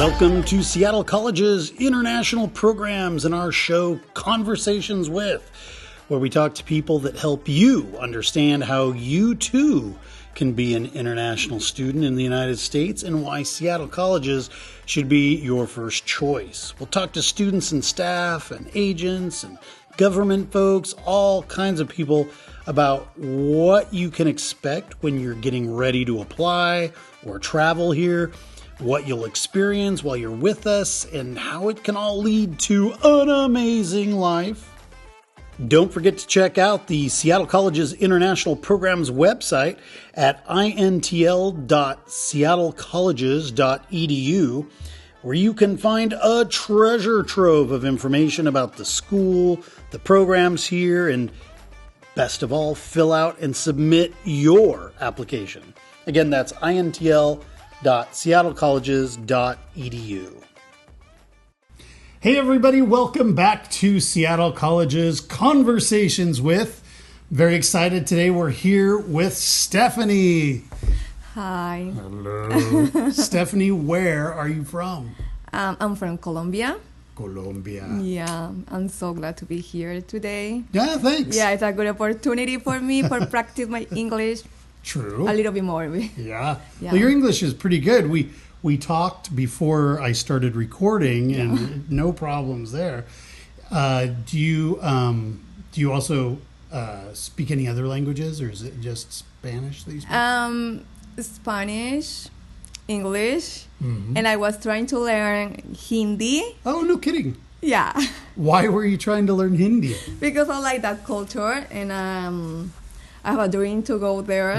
Welcome to Seattle College's international programs and our show Conversations With, where we talk to people that help you understand how you too can be an international student in the United States and why Seattle Colleges should be your first choice. We'll talk to students and staff and agents and government folks, all kinds of people about what you can expect when you're getting ready to apply or travel here, what you'll experience while you're with us, and how it can all lead to an amazing life. Don't forget to check out the Seattle College's International Programs website at intl.seattlecolleges.edu, where you can find a treasure trove of information about the school, the programs here, and best of all, fill out and submit your application. Again, that's intl.seattlecolleges.edu. Hey everybody, welcome back to Seattle College's Conversations With. Very excited today. We're here with Stephany. Hi. Hello. Stephany, where are you from? I'm from Colombia. Colombia. Yeah, I'm so glad to be here today. Yeah, thanks. Yeah, it's a good opportunity for me for practice my English. True. A little bit more. Yeah. Well, your English is pretty good. We talked before I started recording, and no problems there. Do you also speak any other languages, or is it just Spanish that you speak? Spanish, English, and I was trying to learn Hindi. Oh, no kidding. Yeah. Why were you trying to learn Hindi? Because I like that culture, and I have a dream to go there.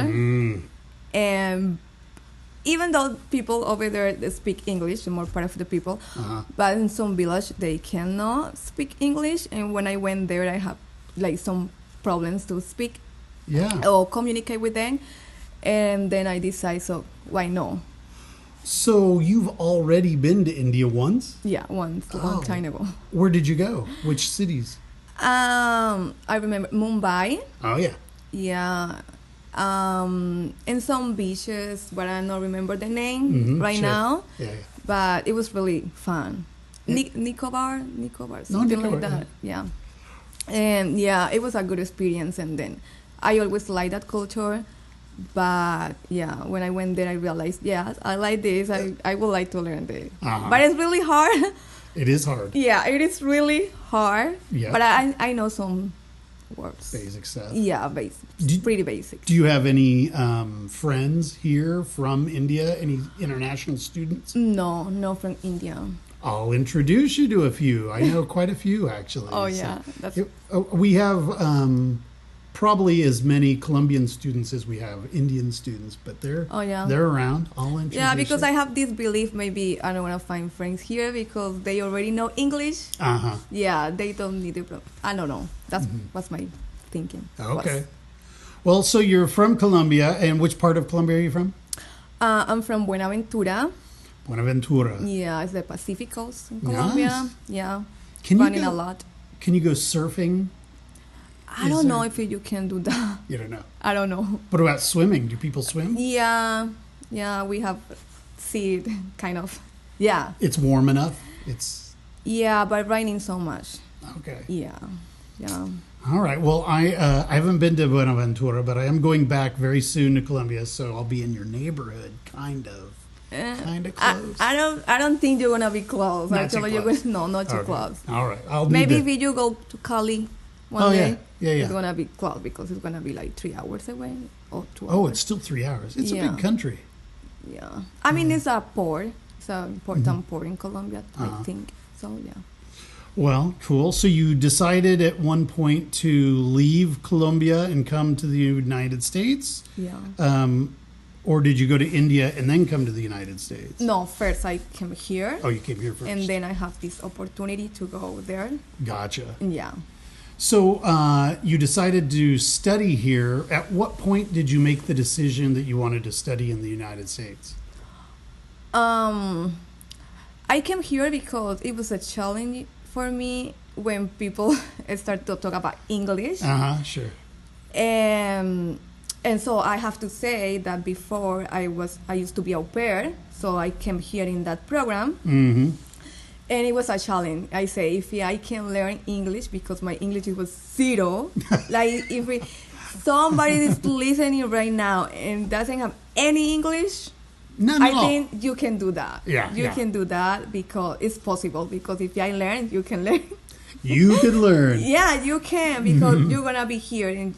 And even though people over there they speak English, the more part of the people, but in some village they cannot speak English. And when I went there, I have like some problems to speak or communicate with them. And then I decided, so why no? So you've already been to India once? Yeah, once, a long time ago. Where did you go? Which cities? I remember Mumbai. Oh, yeah. Yeah. And some beaches, but I don't remember the name now. Yeah. But it was really fun. Yeah. Nicobar, something like that. Yeah. And yeah, it was a good experience. And then I always liked that culture. But yeah, when I went there, I realized, I like this. I would like to learn this. But it's really hard. It is hard. Yeah, it is really hard. Yeah. But I know some words. Basic stuff. Yeah, basic. Pretty basic. Do you have any friends here from India? Any international students? No from India. I'll introduce you to a few. I know quite a few, actually. Oh, yeah. We have probably as many Colombian students as we have Indian students, but they're around. I'll introduce you. Because I have this belief maybe I don't want to find friends here because they already know English. Yeah, they don't need it. I don't know. That's what's my thinking. Okay. Well, so you're from Colombia, and which part of Colombia are you from? I'm from Buenaventura. Buenaventura. Yeah, it's the Pacific coast in Colombia. Nice. Yeah. Running a lot. Can you go surfing? I don't know if you can do that. You don't know? I don't know. What about swimming? Do people swim? Yeah, we have seen kind of. Yeah. It's warm enough? Yeah, but raining so much. Okay. Yeah. All right. Well, I haven't been to Buenaventura, but I am going back very soon to Colombia, so I'll be in your neighborhood, kind of. Kind of close. I don't think you're gonna be close. Not too close. No, not too close. All right. Maybe if you go to Cali one day. Yeah. It's gonna be close because it's gonna be like 3 hours away or 2 hours. Oh, it's still 3 hours. It's a big country. Yeah. I mean, it's a port. It's an important port in Colombia, I think. So, yeah. Well, cool. So you decided at one point to leave Colombia and come to the United States? Yeah. Or did you go to India and then come to the United States? No, first I came here. Oh, you came here first. And then I have this opportunity to go there. Gotcha. Yeah. So you decided to study here. At what point did you make the decision that you wanted to study in the United States? I came here because it was a challenge for me when people start to talk about English. Sure. And so I have to say that before I used to be au pair, so I came here in that program. Mm-hmm. And it was a challenge. I say, if I can learn English, because my English was zero, like if somebody is listening right now and doesn't have any English, I think you can do that. Yeah, you can do that because it's possible. Because if I learn, you can learn. You can learn. Yeah, you can, because you're gonna be here, and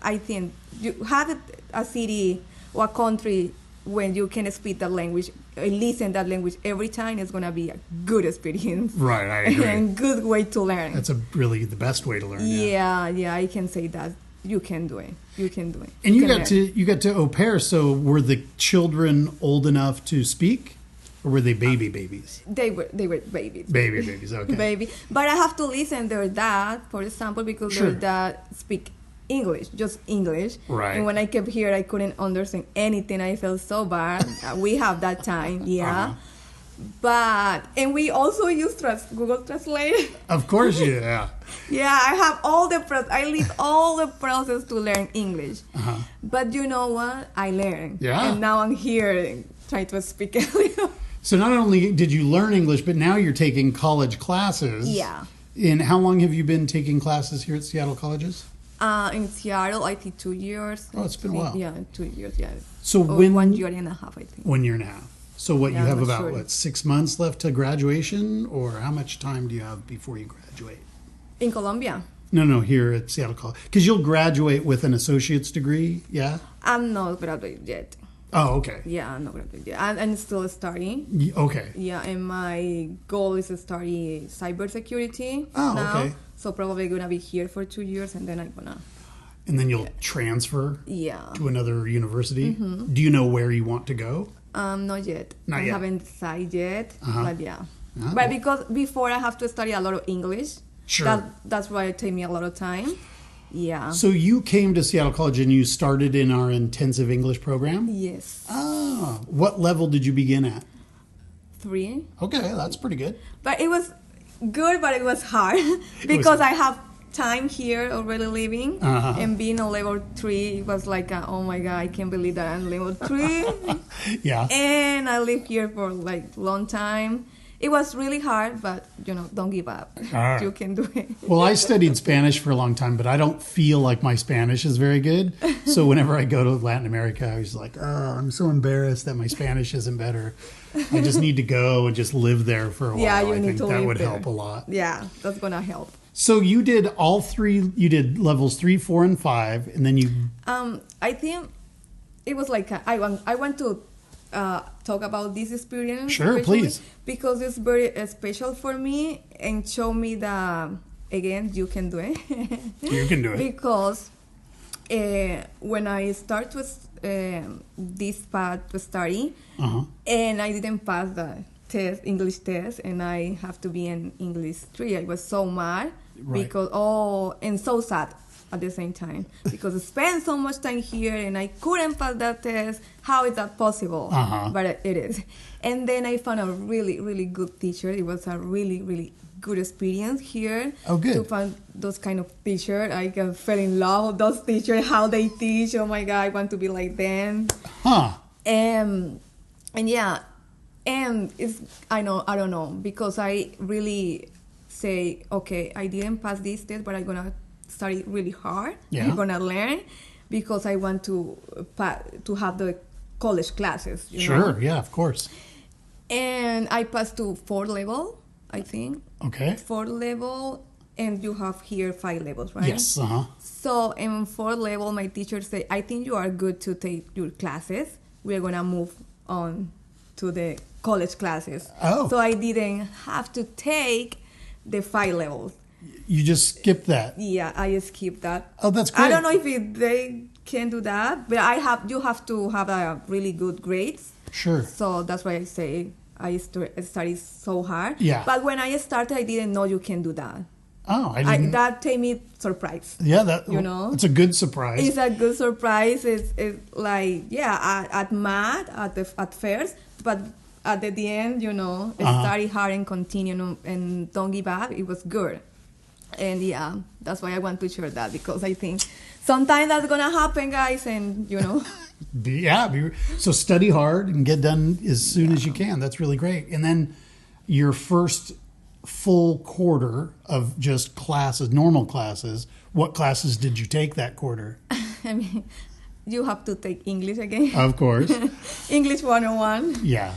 I think you have a city or a country when you can speak that language, listen that language every time, it's gonna be a good experience. Right, I agree. And good way to learn. That's really the best way to learn. Yeah, I can say that. You can do it. And you got to au pair. So were the children old enough to speak, or were they babies? They were babies. Babies. Okay. Baby, but I have to listen their dad, for example, because their dad speak English, just English. Right. And when I came here, I couldn't understand anything. I felt so bad. We have that time, But, and we also use Google Translate. Of course, yeah. Yeah, I have I leave all the process to learn English. But you know what? I learned. Yeah. And now I'm here trying to speak a little. So not only did you learn English, but now you're taking college classes. Yeah. And how long have you been taking classes here at Seattle colleges? In Seattle, I think 2 years. Oh, it's been a while. Yeah, 2 years, yeah. So 1 year and a half, I think. 1 year and a half. So what, you have about, sure. 6 months left to graduation? Or how much time do you have before you graduate? In Colombia? No, here at Seattle College. Because you'll graduate with an associate's degree, yeah? I'm not graduated yet. Oh, okay. Yeah, I'm not graduated yet. I'm still studying. Okay. Yeah, and my goal is to study cybersecurity now. Okay. So probably going to be here for 2 years, and then I'm going to... And then you'll transfer to another university? Mm-hmm. Do you know where you want to go? Not yet. I haven't decided yet, but yeah. Uh-huh. But because before I have to study a lot of English. Sure. That's why it take me a lot of time. Yeah. So you came to Seattle College and you started in our intensive English program? Yes. Oh. What level did you begin at? 3. Okay, that's pretty good. But it was good, but it was hard because I have time here already living, and being on level 3, it was like, oh my God, I can't believe that I'm level 3. Yeah. And I live here for like long time. It was really hard, but don't give up. Right. You can do it. Well, I studied Spanish for a long time, but I don't feel like my Spanish is very good. So whenever I go to Latin America, I was like, I'm so embarrassed that my Spanish isn't better. I just need to go and just live there for a while. Yeah, I think that would help a lot. Yeah, that's gonna help. So you did all 3. You did levels 3, 4, and 5, and then you. I think it was like I want to talk about this experience. Sure, please. Because it's very special for me and show me that again you can do it. You can do it. Because when I start with this path to study, and I didn't pass the English test, and I have to be in English 3. I was so mad because and so sad at the same time because I spent so much time here and I couldn't pass that test. How is that possible? But it is. And then I found a really, really good teacher. It was a really, really good experience here. Oh, good. To find those kind of teachers. I fell in love with those teachers, how they teach. Oh my God, I want to be like them. And yeah. And it's, I don't know, because I really say, okay, I didn't pass this test, but I'm going to study really hard. Yeah. I'm going to learn because I want to have the college classes. You know? Yeah, of course. And I passed to 4th level, I think. Okay. 4th level, and you have here 5 levels, right? Yes, So in 4th level, my teacher said, I think you are good to take your classes. We're going to move on to the college classes. Oh. So I didn't have to take the 5 levels. You just skipped that. Yeah, I skipped that. Oh, that's great. I don't know if they can do that, but you have to have a really good grades. Sure. So that's why I say I studied so hard. Yeah. But when I started, I didn't know you can do that. Oh, I didn't. That gave me surprise. Yeah, it's a good surprise. It's a good surprise. It's like, at math at first, but at the end, study hard and continue and don't give up. It was good. And yeah, that's why I want to share that, because I think sometimes that's gonna happen, guys, and So study hard and get done as soon as you can. That's really great. And then your first full quarter of just classes, normal classes, what classes did you take that quarter? I mean, you have to take English again. Of course. English 101. Yeah.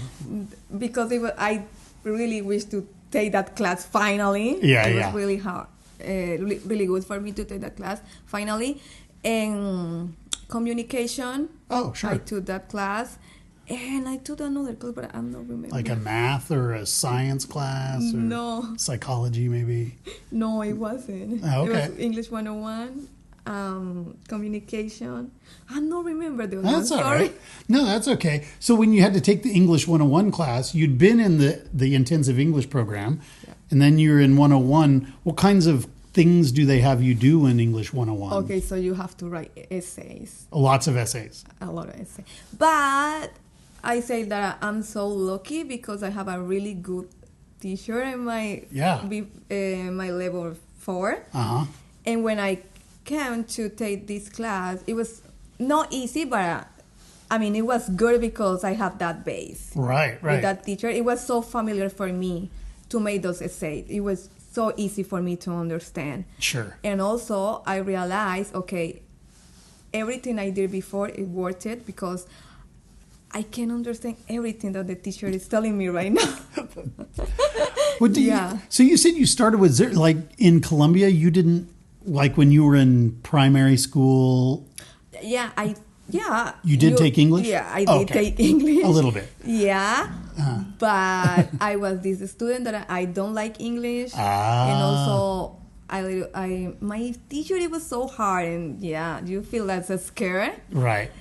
Because I really wish to take that class finally. Yeah, it was really hard. Really good for me to take that class finally. And communication. Oh, sure. I took that class. And I took another class, but I'm not remembering. Like a math or a science class? Or no. Psychology, maybe? No, it wasn't. Oh, okay. It was English 101, communication. I don't remember the one. That's all Sorry. right. No, that's okay. So when you had to take the English 101 class, you'd been in the intensive English program, and then you're in 101. What kinds of things do they have you do in English 101? Okay, so you have to write essays. Lots of essays. A lot of essays. But I say that I'm so lucky because I have a really good teacher in my my level 4. Uh-huh. And when I came to take this class, it was not easy, but it was good because I have that base. Right. With that teacher. It was so familiar for me to make those essays. It was so easy for me to understand. Sure. And also I realized, okay, everything I did before, it worth it because I can understand everything that the teacher is telling me right now. So you said you started with like in Colombia, you didn't, like when you were in primary school? You did take English? Yeah, I did take English. A little bit. Yeah. But I was this student that I don't like English. And also my teacher, it was so hard, and you feel that's so scared. Right.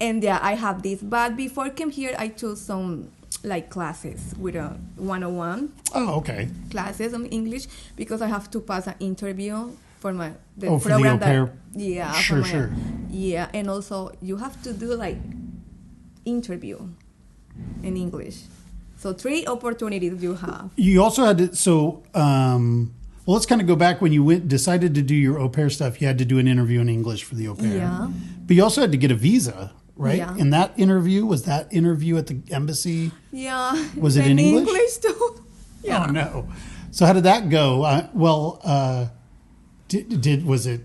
And I have this. But before I came here, I took some like classes with a 101. Oh, okay. Classes on English because I have to pass an interview for the program. For the au pair? Sure. Yeah, and also you have to do like interview in English. So 3 opportunities you have. You also had to, well, let's kind of go back when you decided to do your au pair stuff. You had to do an interview in English for the au pair. Yeah. But you also had to get a visa, right? Yeah. And that interview, was that interview at the embassy? Yeah. Was it in English? English too. Yeah. Oh, no. So how did that go? Was it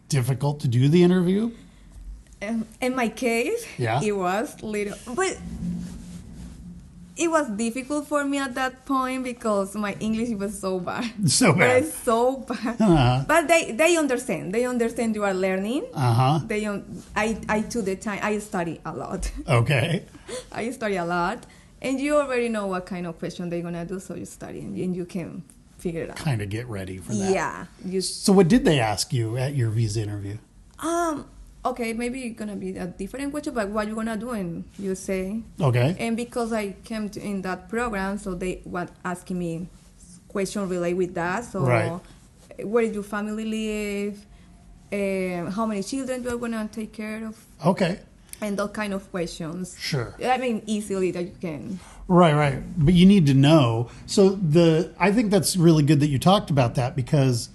difficult to do the interview? In my case, it was little, but it was difficult for me at that point because my English was so bad. So bad. It's so bad. Uh-huh. But they understand. They understand you are learning. Uh-huh. I took the time. I study a lot. Okay. I study a lot. And you already know what kind of question they're going to do, so you study and you can figure it out. Kind of get ready for that. Yeah. So what did they ask you at your visa interview? Okay, maybe it's going to be a different question, but what you going to do, and you say. Okay. And because I came in that program, so they were asking me questions related with that. So where did your family live? How many children you are going to take care of? Okay. And those kind of questions. Sure. Easily that you can. Right. But you need to know. So I think that's really good that you talked about that, because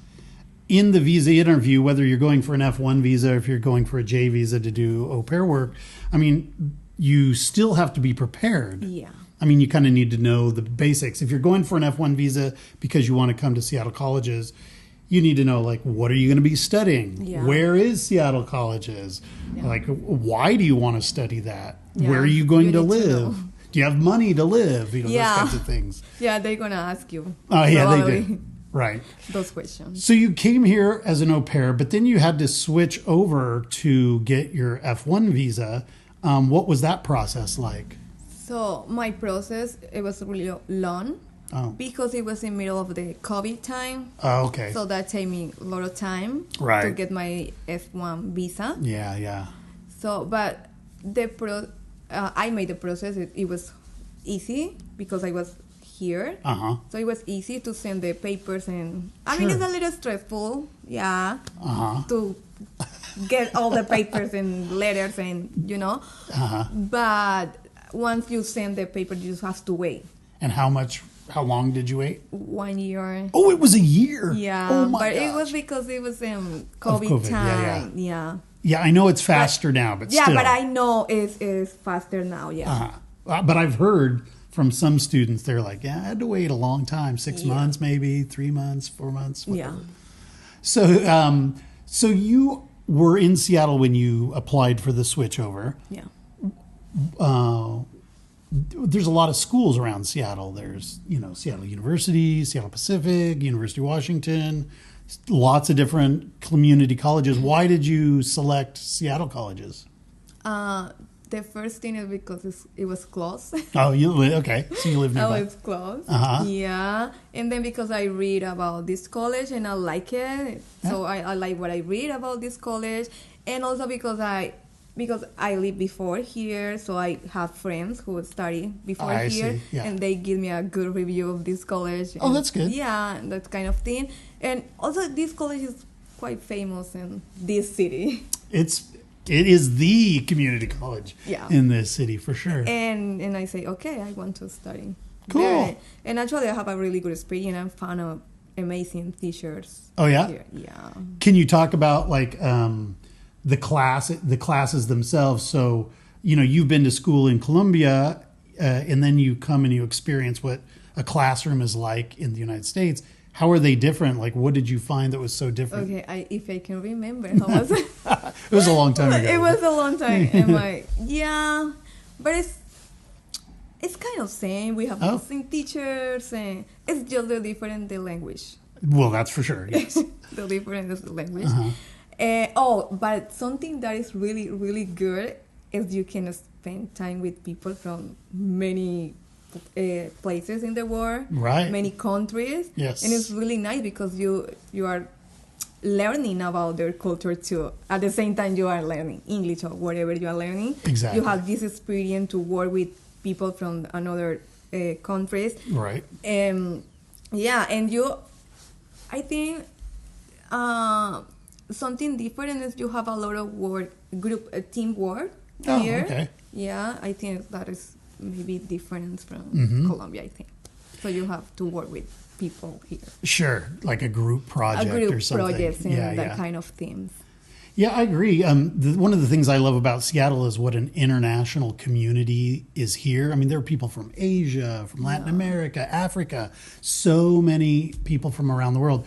in the visa interview, whether you're going for an F1 visa or if you're going for a J visa to do au pair work, you still have to be prepared. Yeah. You kind of need to know the basics. If you're going for an F1 visa because you want to come to Seattle colleges, you need to know, like, what are you going to be studying? Yeah. Where is Seattle colleges? Yeah. Like, why do you want to study that? Yeah. Where are you going to live? Do you have money to live? Those kinds of things. Yeah, they're going to ask you. Oh, yeah, they do. Right. Those questions. So you came here as an au pair, but then you had to switch over to get your F1 visa. What was that process like? So my process, it was really long. Oh. Because it was in the middle of the COVID time. Oh, okay. So that took me a lot of time to get my F1 visa. Yeah. So, but I made the process. It was easy because I was here. Uh-huh. So it was easy to send the papers, and it's a little stressful, to get all the papers and letters and, Uh-huh. But once you send the paper, you just have to wait. And how much How long did you wait? 1 year. Oh, it was a year. Yeah, oh my but gosh. It was because it was COVID time. Yeah, I know it's faster now, but still. Yeah, but I know it's faster now. Yeah. But I've heard from some students, they're like, yeah, I had to wait a long time, 6 months, maybe 3 months, 4 months. Whatever. Yeah. So you were in Seattle when you applied for the switchover. Yeah. There's a lot of schools around Seattle. There's, Seattle University, Seattle Pacific, University of Washington, lots of different community colleges. Why did you select Seattle colleges? The first thing is because it was close. Oh, okay. So you live nearby. Oh, it's close. Uh-huh. Yeah. And then because I read about this college and I like it. Yeah. So I like what I read about this college. And also because I live before here, so I have friends who study before here. Yeah. And they give me a good review of this college. Oh, that's good. Yeah, that kind of thing. And also this college is quite famous in this city. It is the community college in this city, for sure. And I say, okay, I want to study. Cool. There. And actually, I have a really good experience. I found amazing teachers. Oh, yeah? Here. Yeah. Can you talk about, like, the classes themselves? So, you've been to school in Colombia, and then you come and you experience what a classroom is like in the United States. How are they different? Like, what did you find that was so different? Okay, if I can remember, how was it? It was a long time ago. It was a long time. And but it's kind of same. We have the same teachers, and it's just the different the language. Well, that's for sure. Yes, the different is the language. Uh-huh. But something that is really, really good is you can spend time with people from many places in the world, right? Many countries, yes, and it's really nice because you are learning about their culture too. At the same time, you are learning English or whatever you are learning. Exactly, you have this experience to work with people from another countries, right? And I think something different is you have a lot of teamwork here. Okay. Yeah, I think that is maybe different from Colombia, I think. So you have to work with people here. Sure, like a group project or something. Projects and that kind of things. Yeah, I agree. One of the things I love about Seattle is what an international community is here. I mean, there are people from Asia, from Latin America, Africa, so many people from around the world.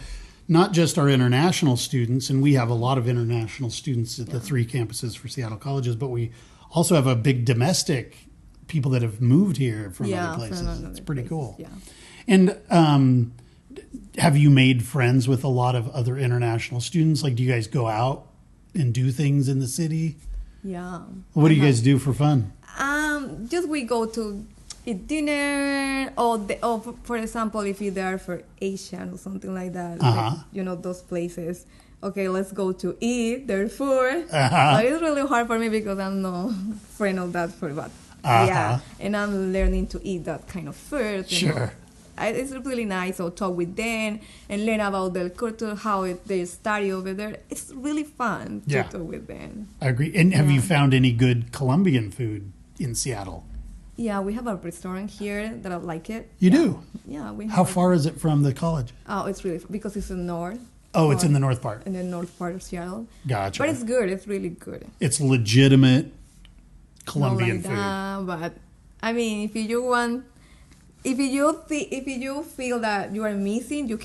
Not just our international students, and we have a lot of international students at the 3 campuses for Seattle colleges, but we also have a big domestic people that have moved here from other places. It's pretty cool. Yeah. And have you made friends with a lot of other international students? Like, do you guys go out and do things in the city? Yeah. What do you guys do for fun? Just we go to eat dinner, or for example, if you're there for Asian or something like that, like, those places. Okay, let's go to eat their food. But it's really hard for me because I'm no friend of that food, but yeah, and I'm learning to eat that kind of food. Sure. It's really nice to talk with them and learn about their culture, how they study over there. It's really fun to talk with them. I agree. And have you found any good Colombian food in Seattle? Yeah, we have a restaurant here that I like it. You do? Yeah. How far is it from the college? Oh, it's really, because it's in the north. Oh, it's in the north part. In the north part of Seattle. Gotcha. But it's good. It's really good. It's legitimate Colombian food. But I mean, if you feel that you are missing your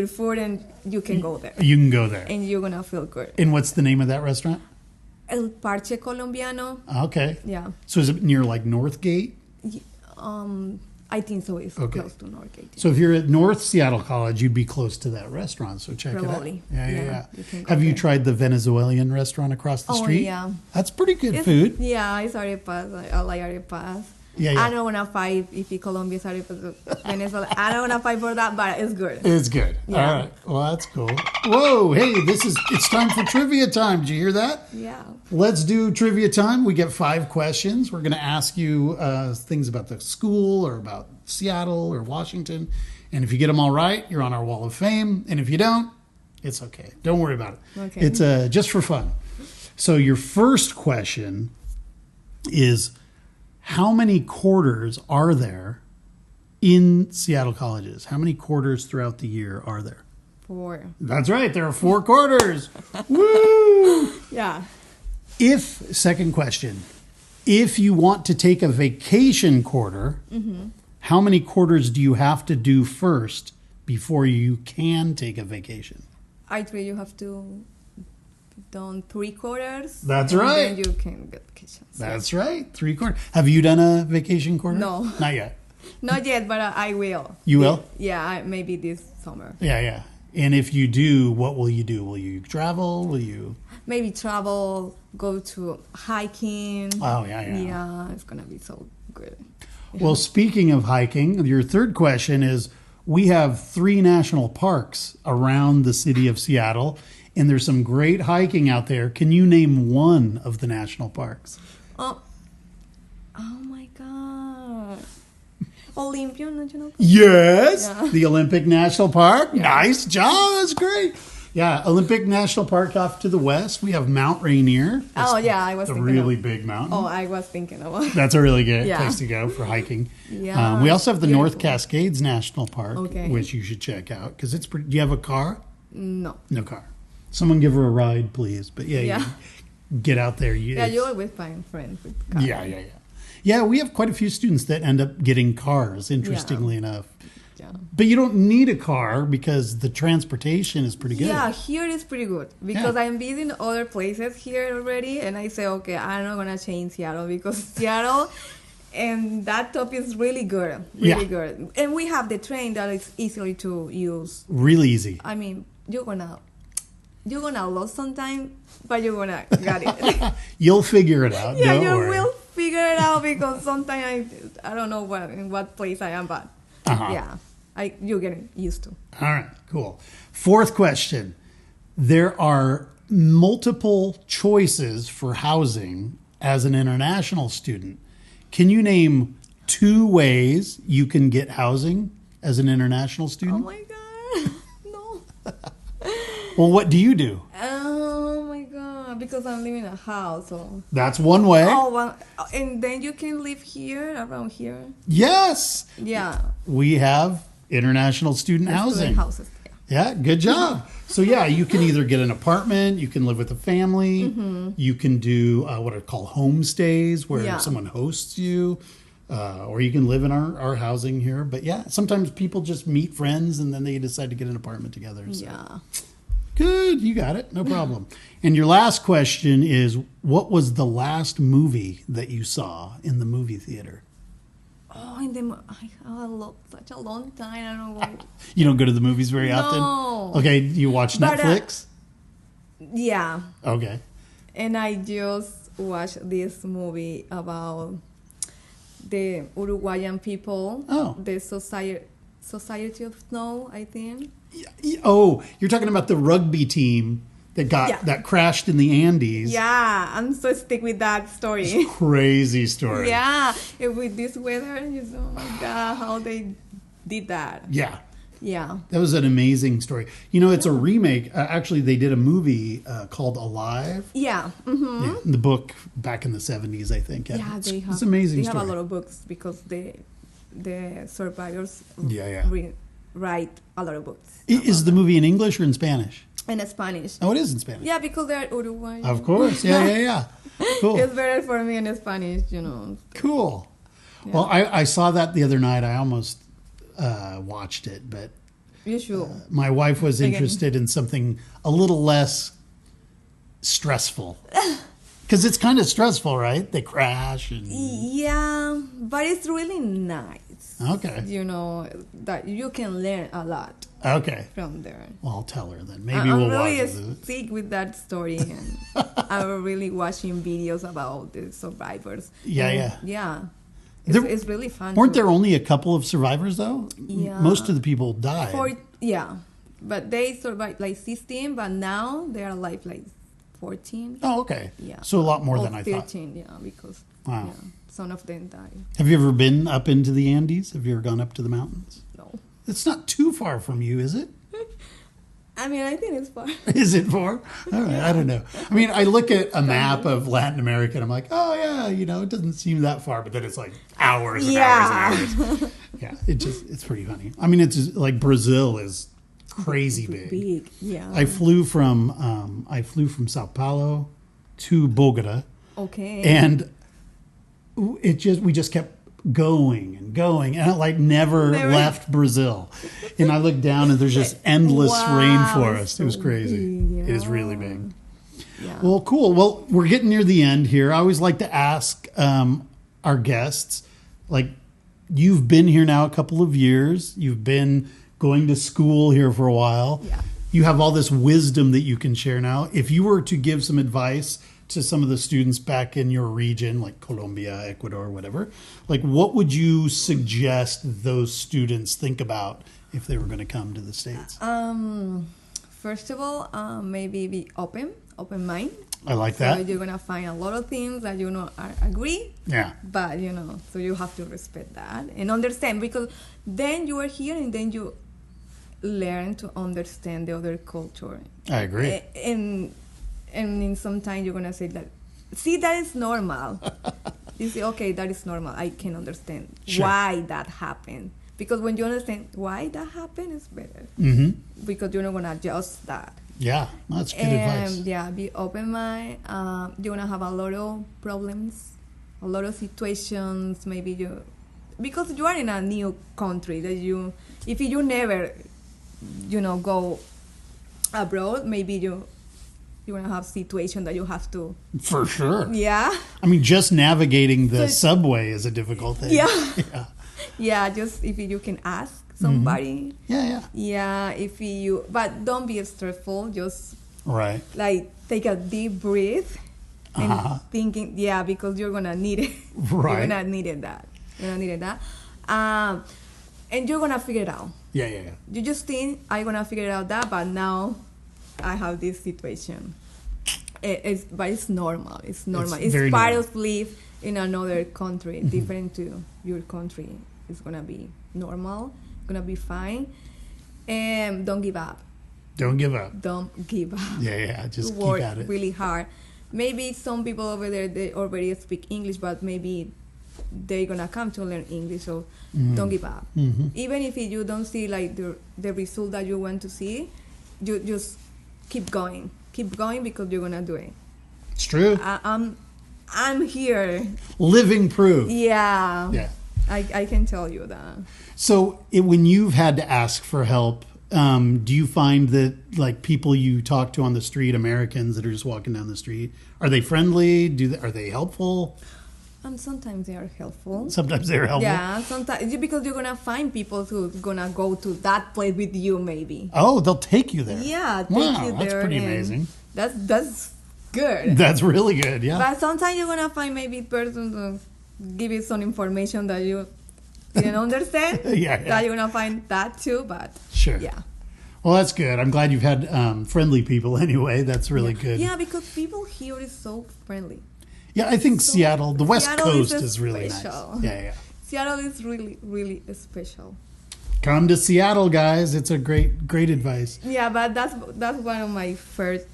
food, and you can go there. You can go there, and you're gonna feel good. And what's the name of that restaurant? El Parche Colombiano. Okay. Yeah. So is it near like Northgate? I think so. It's close to Northgate. So if you're at North Seattle College, you'd be close to that restaurant. So check it out. Yeah. Have you tried the Venezuelan restaurant across the street? Oh, yeah. That's pretty good food. Yeah, it's arepas. I like arepas. Yeah. I don't want to fight if Colombia is arepas. Venezuela. I don't want to fight for that, but it's good. It's good. Yeah. All right. Well, that's cool. Whoa. Hey, it's time for trivia time. Did you hear that? Yeah. Let's do trivia time. We get 5 questions. We're going to ask you things about the school or about Seattle or Washington. And if you get them all right, you're on our wall of fame. And if you don't, it's okay. Don't worry about it. Okay. It's just for fun. So your first question is, how many quarters are there In Seattle colleges, how many quarters throughout the year are there? 4. That's right. There are 4 quarters. Woo! Yeah. Second question, if you want to take a vacation quarter, how many quarters do you have to do first before you can take a vacation? I think you have to done 3 quarters. That's right. And then you can get vacations. That's right. 3 quarters. Have you done a vacation quarter? No. Not yet. Not yet, but I will. You will? Yeah, maybe this summer. Yeah. And if you do, what will you do? Will you travel? Will you? Maybe travel, go to hiking. Oh, yeah. Yeah, it's going to be so good. Yeah. Well, speaking of hiking, your third question is, we have 3 national parks around the city of Seattle, and there's some great hiking out there. Can you name one of the national parks? Oh my God. Olympia National Park? Yes, Yeah. The Olympic National Park. Yeah. Nice job. That's great. Yeah, Olympic National Park off to the west. We have Mount Rainier. Oh, yeah, I was a thinking really big mountain. Oh, I was thinking about That's a really good Yeah. place to go for hiking. Yeah, we also have the beautiful. North Cascades National Park, Okay. which you should check out because it's pretty. Do you have a car? No. No car. Someone give her a ride, please. But Yeah. you get out there. Yeah, you always find friends with cars. Yeah. Yeah, we have quite a few students that end up getting cars, interestingly enough. Yeah. But you don't need a car because the transportation is pretty good. Yeah, here is pretty good because I'm visiting other places here already, and I say, okay, I'm not gonna change Seattle because Seattle and that top is really good, really good. And we have the train that is easily to use. Really easy. I mean, you're gonna lose some time, but you're gonna get it. You'll figure it out. Yeah, don't you worry. will figure it out because sometimes I don't know in what place I am, but yeah, you're getting used to. All right, cool. Fourth question. There are multiple choices for housing as an international student. Can you name 2 ways you can get housing as an international Oh student? my God, no. Well, what do you do? Oh my God, because I'm living in a house. So. That's one way. Oh, well, and then you can live here, around here. Yes. Yeah. We have international student housing. Student houses. Yeah, good job. So yeah, you can either get an apartment, you can live with a family, you can do what are called homestays where someone hosts you, or you can live in our housing here. But yeah, sometimes people just meet friends and then they decide to get an apartment together. So. Yeah. Good, you got it, no problem. And your last question is, what was the last movie that you saw in the movie theater? Oh, such a long time. I don't know. You don't go to the movies very No. often? Okay, you watch Netflix? Yeah. Okay. And I just watched this movie about the Uruguayan people. Oh. The Society of Snow, I think. Oh, you're talking about the rugby team that crashed in the Andes. Yeah, I'm so stick with that story. It's a crazy story. Yeah, and with this weather, oh my God, how they did that. Yeah. Yeah. That was an amazing story. You know, it's a remake. Actually, they did a movie called Alive. Yeah. Mm-hmm. Yeah, the book back in the 70s, I think. Yeah, it's an amazing they story. have a lot of books because the survivors write a lot of books. Is the movie in English or in Spanish? In Spanish. Oh, it is in Spanish. Yeah, because they're Uruguayan. Of course. Yeah. Cool. It's better for me in Spanish, Cool. Yeah. Well, I saw that the other night. I almost watched it, but you should. My wife was interested in something a little less stressful. Because it's kind of stressful, right? They crash. Yeah, but it's really nice. Okay. That you can learn a lot. Okay. From there. Well, I'll tell her then. Maybe we'll watch it. I'm really sick with that story. And I'm really watching videos about the survivors. Yeah. It's really fun. Weren't there only a couple of survivors, though? Yeah. Most of the people died. But they survived like 16, but now they are alive like 14. Oh, okay. Yeah. So a lot more than I 13, thought. 13, yeah, because some of them died. Have you ever been up into the Andes? Have you ever gone up to the mountains? No. It's not too far from you, is it? I mean, I think it's far. Is it far? All right, I don't know. I mean, I look at a map of Latin America and I'm like, oh yeah, it doesn't seem that far, but then it's like hours and hours and hours. Yeah, it's pretty funny. I mean, it's just, like Brazil is crazy big. Yeah. I flew from Sao Paulo to Bogota. Okay. And we just kept going and going, and it like never left Brazil. And I looked down and there's just endless rainforest. It was crazy. Big, It is really big. Yeah. Well, cool. Well, we're getting near the end here. I always like to ask our guests, like, you've been here now a couple of years. You've been going to school here for a while. Yeah. You have all this wisdom that you can share now. If you were to give some advice to some of the students back in your region, like Colombia, Ecuador, whatever, like what would you suggest those students think about if they were going to come to the States? First of all, maybe be open mind. I like that. So you're going to find a lot of things that agree. Yeah. But, so you have to respect that and understand, because then you are here and then you learn to understand the other culture. I agree. And in some time you're going to say that, see, that is normal. You say, okay, that is normal. I can understand why that happened. Because when you understand why that happened, it's better. Mm-hmm. Because you're not going to adjust that. Yeah, that's good advice. Yeah, be open-minded. You're going to have a lot of problems, a lot of situations. Because you are in a new country, if you never, go abroad, maybe you're going to have situation that you have to... For sure. Yeah. I mean, just navigating the subway is a difficult thing. Yeah. Yeah, just if you can ask somebody. Mm-hmm. Yeah. But don't be stressful. Just... Right. Like, take a deep breath and thinking, because you're going to need it. Right. You're going to need that. And you're going to figure it out. Yeah. You just think, I'm going to figure out that, but now I have this situation. But it's normal. It's normal. It's part of life in another country, different to your country. It's going to be normal. It's going to be fine. And don't give up. Don't give up. Don't give up. Yeah. Just keep work at it. Really hard. Maybe some people over there, they already speak English, but maybe they're going to come to learn English. So don't give up. Mm-hmm. Even if you don't see like the result that you want to see, you just keep going because you're gonna do it. It's true. I'm here. Living proof. Yeah. I can tell you that. So when you've had to ask for help, do you find that like people you talk to on the street, Americans that are just walking down the street, are they friendly? Are they helpful? Sometimes they are helpful. Sometimes they're helpful. Yeah, sometimes because you're gonna find people who's gonna go to that place with you, maybe. Oh, they'll take you there. Yeah, take you there. That's pretty amazing. That's good. That's really good. Yeah. But sometimes you're gonna find maybe person to give you some information that you didn't understand. Yeah. That you're gonna find that too, but sure. Yeah. Well, that's good. I'm glad you've had friendly people anyway. That's really good. Yeah, because people here is so friendly. Yeah, I think Seattle, the West Coast is really nice. Yeah. Seattle is really, really special. Come to Seattle, guys. It's a great advice. Yeah, but that's one of my first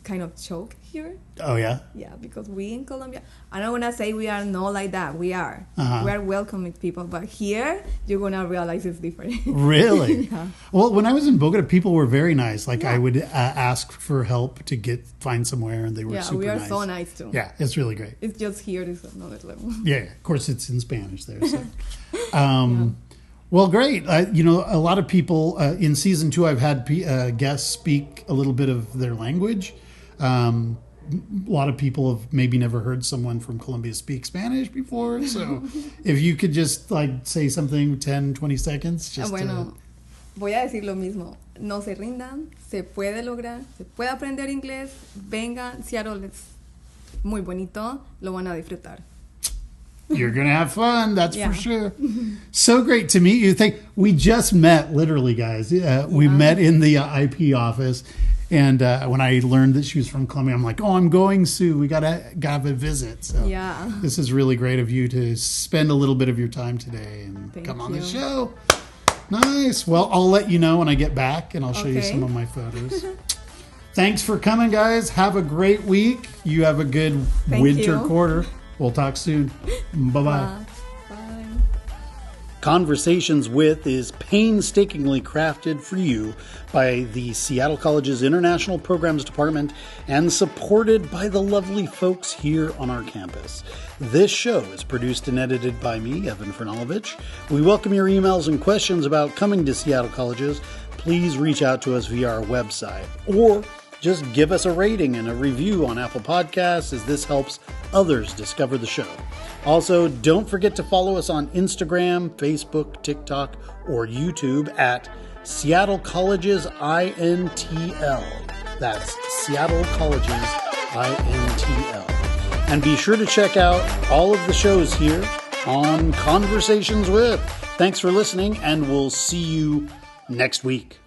kind of choke here. Oh yeah. Yeah, because we in Colombia, I don't wanna say we are not like that. We are. We are welcoming people, but here you're gonna realize it's different. Really? Yeah. Well, when I was in Bogota, people were very nice. I would ask for help to find somewhere, and they were super nice. Yeah, we are so nice too. Yeah, it's really great. It's just here is another level. Yeah, of course it's in Spanish there. So. Well, great. A lot of people in season 2, I've had guests speak a little bit of their language. A lot of people have maybe never heard someone from Colombia speak Spanish before. So if you could just say something 10, 20 seconds. Voy a decir lo mismo. No se rindan. Se puede lograr. Se puede aprender inglés. Vengan. Seattle es muy bonito. Lo van a disfrutar. You're going to have fun, that's for sure. So great to meet you. We just met, literally, guys. We met in the IP office, and when I learned that she was from Colombia, I'm like, I'm going, Sue. We gotta have a visit. So this is really great of you to spend a little bit of your time today and come on the show. Nice. Well, I'll let you know when I get back, and I'll show you some of my photos. Thanks for coming, guys. Have a great week. You have a good winter quarter. We'll talk soon. Bye-bye. Bye. Conversations With is painstakingly crafted for you by the Seattle College's International Programs Department and supported by the lovely folks here on our campus. This show is produced and edited by me, Evan Franulovich. We welcome your emails and questions about coming to Seattle Colleges. Please reach out to us via our website or just give us a rating and a review on Apple Podcasts, as this helps others discover the show. Also, don't forget to follow us on Instagram, Facebook, TikTok, or YouTube at Seattle Colleges INTL. That's Seattle Colleges INTL. And be sure to check out all of the shows here on Conversations With. Thanks for listening, and we'll see you next week.